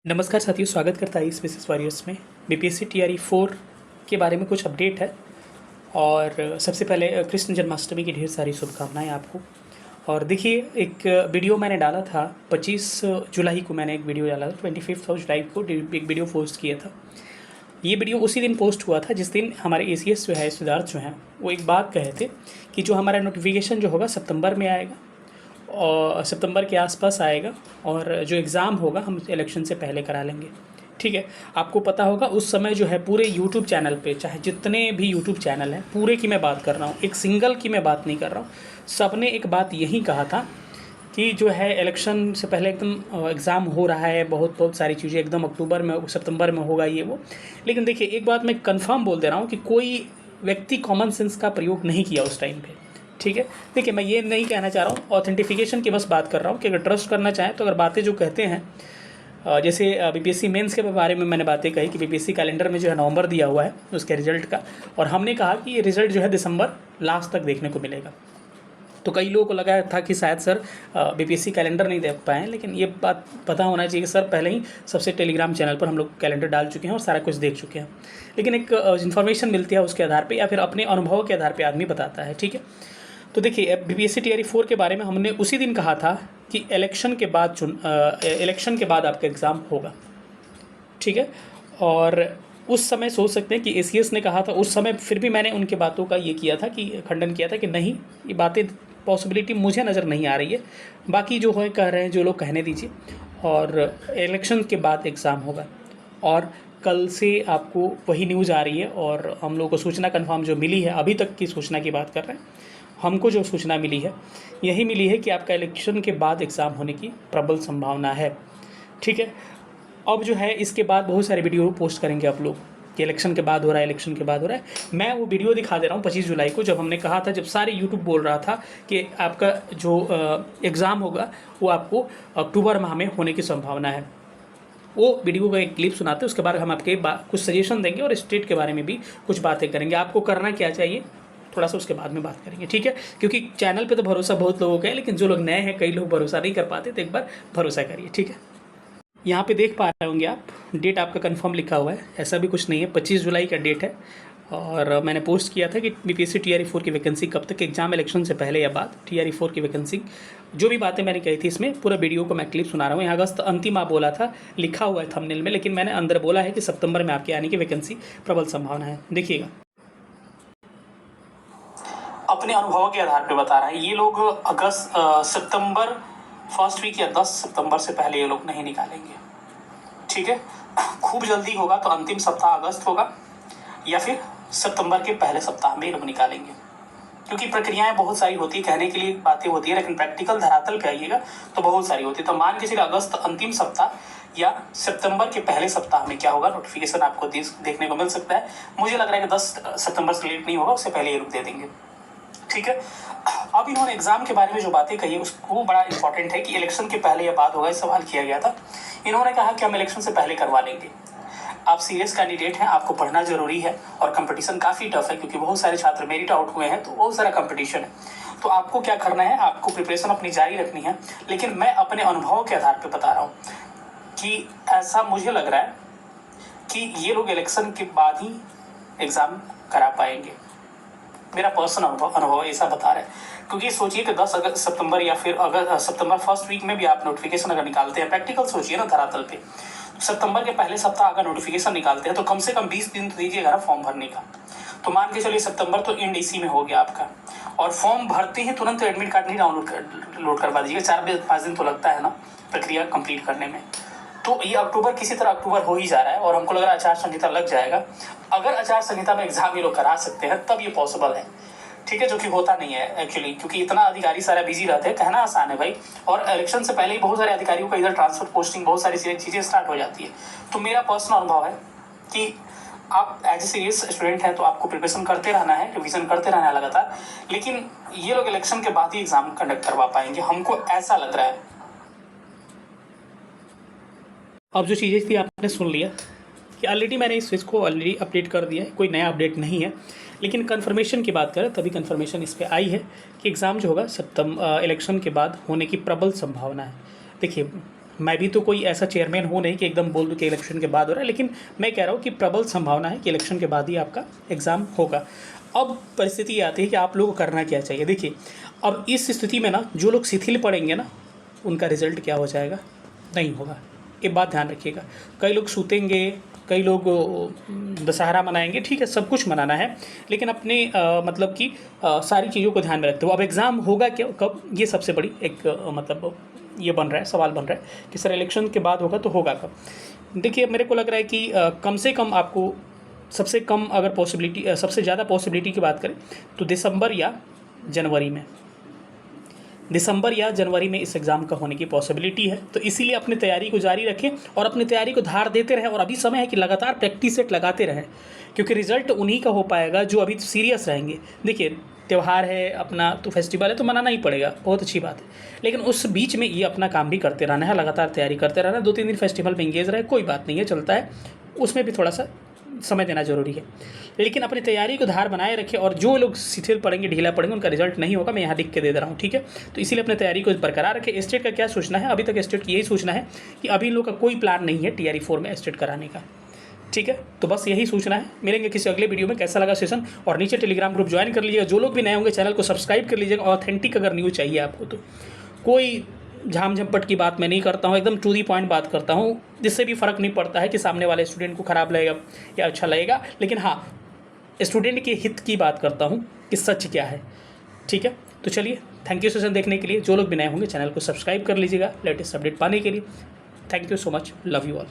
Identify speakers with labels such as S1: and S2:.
S1: नमस्कार साथियों, स्वागत करता है इस बिजनेस वॉरियर्स में। बीपीएससी टीआरई 4 के बारे में कुछ अपडेट है। और सबसे पहले कृष्ण जन्माष्टमी की ढेर सारी शुभकामनाएं आपको। और देखिए, एक वीडियो मैंने डाला था 25 जुलाई को। मैंने एक वीडियो डाला था 25 जुलाई को, एक वीडियो पोस्ट किया था। ये वीडियो उसी दिन पोस्ट हुआ था जिस दिन हमारे एसीएस जो है, सिद्धार्थ जो हैं, वो एक बात कहे थे कि जो हमारा नोटिफिकेशन जो होगा सितंबर में आएगा और सितंबर के आसपास आएगा, और जो एग्ज़ाम होगा हम इलेक्शन से पहले करा लेंगे। ठीक है, आपको पता होगा उस समय जो है पूरे यूट्यूब चैनल पे, चाहे जितने भी यूट्यूब चैनल हैं पूरे की मैं बात कर रहा हूँ, एक सिंगल की मैं बात नहीं कर रहा हूँ, सब ने एक बात यही कहा था कि जो है इलेक्शन से पहले एकदम एग्ज़ाम हो रहा है, बहुत सारी चीज़ें एकदम अक्टूबर में सितंबर में होगा ये वो। लेकिन देखिए, एक बात मैं कंफर्म बोल दे रहा हूँ कि कोई व्यक्ति कॉमन सेंस का प्रयोग नहीं किया उस टाइम पे। ठीक है, देखिए मैं ये नहीं कहना चाह रहा हूँ, ऑथेंटिफिकेशन की बस बात कर रहा हूँ कि अगर ट्रस्ट करना चाहें तो अगर बातें जो कहते हैं, जैसे बीपीएससी मेंस के बारे में मैंने बातें कही कि बीपीएससी कैलेंडर में जो है नवंबर दिया हुआ है उसके रिजल्ट का, और हमने कहा कि ये रिजल्ट जो है दिसंबर लास्ट तक देखने को मिलेगा। तो कई लोगों को लगा था कि शायद सर बीपीएससी कैलेंडर नहीं देख पाए हैं, लेकिन ये बात पता होना चाहिए कि सर पहले ही सबसे टेलीग्राम चैनल पर हम लोग कैलेंडर डाल चुके हैं और सारा कुछ देख चुके हैं। लेकिन एक इन्फॉर्मेशन मिलती है उसके आधार पर, या फिर अपने अनुभव के आधार पर आदमी बताता है। ठीक है, तो देखिए बीपीएससी टीआरई 4 के बारे में हमने उसी दिन कहा था कि इलेक्शन के बाद आपका एग्ज़ाम होगा। ठीक है, और उस समय सोच सकते हैं कि एसीएस ने कहा था उस समय, फिर भी मैंने उनके बातों का ये किया था कि खंडन किया था कि नहीं, ये बातें पॉसिबिलिटी मुझे नज़र नहीं आ रही है। बाकी जो है कह रहे हैं, जो लोग कहने दीजिए। और इलेक्शन के बाद एग्ज़ाम होगा, और कल से आपको वही न्यूज़ आ रही है, और हम लोगों को सूचना कन्फर्म जो मिली है, अभी तक की सूचना की बात कर रहे हैं, हमको जो सूचना मिली है यही मिली है कि आपका इलेक्शन के बाद एग्ज़ाम होने की प्रबल संभावना है। ठीक है, अब जो है इसके बाद बहुत सारे वीडियो पोस्ट करेंगे आप लोग कि इलेक्शन के बाद हो रहा है, इलेक्शन के बाद हो रहा है। मैं वो वीडियो दिखा दे रहा हूँ 25 जुलाई को, जब हमने कहा था, जब सारे यूट्यूब बोल रहा था कि आपका जो एग्ज़ाम होगा वो आपको अक्टूबर माह में होने की संभावना है। वो वीडियो का एक क्लिप सुनाते हैं, उसके बाद हम आपके कुछ सजेशन देंगे और स्टेट के बारे में भी कुछ बातें करेंगे। आपको करना क्या चाहिए थोड़ा सा उसके बाद में बात करेंगे। ठीक है, क्योंकि चैनल पे तो भरोसा बहुत लोगों का है, लेकिन जो लोग नए हैं, कई लोग भरोसा नहीं कर पाते, तो एक बार भरोसा करिए। ठीक है, यहाँ पे देख पा रहे होंगे आप, डेट आपका कंफर्म लिखा हुआ है, ऐसा भी कुछ नहीं है, 25 जुलाई का डेट है। और मैंने पोस्ट किया था कि बीपीएससी टीआरई 4 की वैकेंसी कब तक, एग्जाम इलेक्शन से पहले या बाद, टीआरई 4 की वैकेंसी, जो भी बातें मैंने कही थी इसमें पूरा वीडियो को मैं क्लिप सुना रहा हूँ। यहाँ अगस्त अंतिम आप बोला था, लिखा हुआ है थंबनेल में, लेकिन मैंने अंदर बोला है कि सितंबर में आपके आने की वैकेंसी प्रबल संभावना है। देखिएगा, अपने अनुभव के आधार पे बता रहा है, ये लोग सितंबर फर्स्ट वीक या 10 सितंबर से पहले ये लोग नहीं निकालेंगे। ठीक है, खूब जल्दी होगा तो अंतिम सप्ताह अगस्त होगा, या फिर सितंबर के पहले सप्ताह में ये लोग निकालेंगे। क्योंकि प्रक्रियाएं बहुत सारी होती है, कहने के लिए बातें होती है, लेकिन प्रैक्टिकल धरातल पे आइएगा तो बहुत सारी होती है। तो मान के चलिए अगस्त अंतिम सप्ताह या सितंबर के पहले सप्ताह में क्या होगा, नोटिफिकेशन आपको देखने को मिल सकता है। मुझे लग रहा है कि 10 सितंबर से लेट नहीं होगा, उससे पहले ये लोग दे देंगे। ठीक है, अब इन्होंने एग्जाम के बारे में जो बातें कही है उसको बड़ा इंपॉर्टेंट है कि इलेक्शन के पहले या बाद होगा, सवाल किया गया था। इन्होंने कहा कि हम इलेक्शन से पहले करवा लेंगे। आप सीरियस कैंडिडेट हैं, आपको पढ़ना जरूरी है, और कंपटीशन काफ़ी टफ है, क्योंकि बहुत सारे छात्र मेरिट आउट हुए हैं, तो बहुत सारा कंपटीशन है। तो आपको क्या करना है, आपको प्रिपरेशन अपनी जारी रखनी है। लेकिन मैं अपने अनुभव के आधार पर बता रहा हूँ कि ऐसा मुझे लग रहा है कि ये लोग इलेक्शन के बाद ही एग्ज़ाम करा पाएंगे। मेरा पर्सनल अनुभव ऐसा बता रहा है। क्योंकि सोचिए कि 10 अगस्त सितंबर या फिर सितंबर फर्स्ट वीक में भी आप नोटिफिकेशन अगर निकालते हैं, प्रैक्टिकल सोचिए ना धरातल पे, सितंबर के पहले सप्ताह अगर नोटिफिकेशन निकालते हैं तो कम से कम 20 दिन तो दीजिएगा ना फॉर्म भरने का। तो मान के चलिए सितंबर तो एंड इसी में हो गया आपका, और फॉर्म भरते ही तुरंत एडमिट कार्ड नहीं डाउनलोड करवा दीजिएगा, 4-5 दिन तो लगता है ना प्रक्रिया कंप्लीट करने में। तो ये अक्टूबर किसी तरह अक्टूबर हो ही जा रहा है, और हमको लग रहा है आचार संहिता लग जाएगा। अगर आचार संहिता में एग्जाम ये लोग करा सकते हैं तब ये पॉसिबल है। ठीक है, जो कि होता नहीं है एक्चुअली, क्योंकि इतना अधिकारी सारा बिजी रहते हैं, कहना आसान है भाई, और इलेक्शन से पहले ही बहुत सारे अधिकारियों का इधर ट्रांसफर पोस्टिंग, बहुत सारी चीज़ें स्टार्ट हो जाती है। तो मेरा पर्सनल अनुभव है कि आप एज ए सीरियस स्टूडेंट हैं तो आपको प्रिपरेशन करते रहना है, रिविजन करते रहना है लगातार। लेकिन ये लोग इलेक्शन के बाद ही एग्जाम कंडक्ट करवा पाएंगे, हमको ऐसा लग रहा है। अब जो चीज़ें थी आपने सुन लिया कि ऑलरेडी मैंने इस चीज़ को ऑलरेडी अपडेट कर दिया है, कोई नया अपडेट नहीं है। लेकिन कन्फर्मेशन की बात करें तभी कन्फर्मेशन इस पे आई है कि एग्ज़ाम जो होगा इलेक्शन के बाद होने की प्रबल संभावना है। देखिए, मैं भी तो कोई ऐसा चेयरमैन हूँ नहीं कि एकदम बोल दूँ कि इलेक्शन के बाद हो रहा है, लेकिन मैं कह रहा हूँ कि प्रबल संभावना है कि इलेक्शन के बाद ही आपका एग्ज़ाम होगा। अब परिस्थिति ये आती है कि आप लोगों को करना क्या चाहिए। देखिए, अब इस स्थिति में ना जो लोग शिथिल पड़ेंगे ना, उनका रिज़ल्ट क्या हो जाएगा, नहीं होगा। एक बात ध्यान रखिएगा, कई लोग सूतेंगे, कई लोग दशहरा मनाएंगे, ठीक है, सब कुछ मनाना है, लेकिन अपने मतलब कि सारी चीज़ों को ध्यान में रखते हुए अब एग्ज़ाम होगा क्या, कब, ये सबसे बड़ी एक मतलब ये बन रहा है, सवाल बन रहा है कि सर इलेक्शन के बाद होगा तो होगा कब। देखिए, मेरे को लग रहा है कि कम से कम आपको सबसे कम अगर पॉसिबिलिटी, सबसे ज़्यादा पॉसिबिलिटी की बात करें तो दिसंबर या जनवरी में इस एग्ज़ाम का होने की पॉसिबिलिटी है। तो इसीलिए अपनी तैयारी को जारी रखें और अपनी तैयारी को धार देते रहें, और अभी समय है कि लगातार प्रैक्टिस सेट लगाते रहें, क्योंकि रिज़ल्ट उन्हीं का हो पाएगा जो अभी सीरियस रहेंगे। देखिए, त्यौहार है अपना, तो फेस्टिवल है तो मनाना ही पड़ेगा, बहुत अच्छी बात है, लेकिन उस बीच में ये अपना काम भी करते रहना है, लगातार तैयारी करते रहना है। 2-3 दिन फेस्टिवल में एंगेज रहे, कोई बात नहीं है, चलता है, उसमें भी थोड़ा सा समय देना ज़रूरी है, लेकिन अपनी तैयारी को धार बनाए रखें। और जो लोग शिथिल पड़ेंगे, ढीला पड़ेंगे, उनका रिजल्ट नहीं होगा, मैं यहाँ लिख के दे रहा हूँ, ठीक है। तो इसीलिए अपनी तैयारी को बरकरार रखें। स्टेट का क्या सोचना है, अभी तक स्टेट की यही सोचना है कि अभी इन लोग का कोई प्लान नहीं है TRE 4 में स्टेट कराने का, ठीक है। तो बस यही सूचना है। मिलेंगे किसी अगले वीडियो में। कैसा लगा सेशन, और नीचे टेलीग्राम ग्रुप ज्वाइन कर लीजिएगा। जो लोग भी नए होंगे चैनल को सब्सक्राइब कर लीजिएगा। ऑथेंटिक अगर न्यूज़ चाहिए आपको, तो कोई झाम झपट की बात मैं नहीं करता हूँ, एकदम टू दी पॉइंट बात करता हूँ, जिससे भी फ़र्क नहीं पड़ता है कि सामने वाले स्टूडेंट को ख़राब लगेगा या अच्छा लगेगा, लेकिन हाँ, स्टूडेंट के हित की बात करता हूँ कि सच क्या है, ठीक है। तो चलिए, थैंक यू सेशन देखने के लिए। जो लोग भी नए होंगे चैनल को सब्सक्राइब कर लीजिएगा लेटेस्ट अपडेट पाने के लिए। Thank you so much, love you all.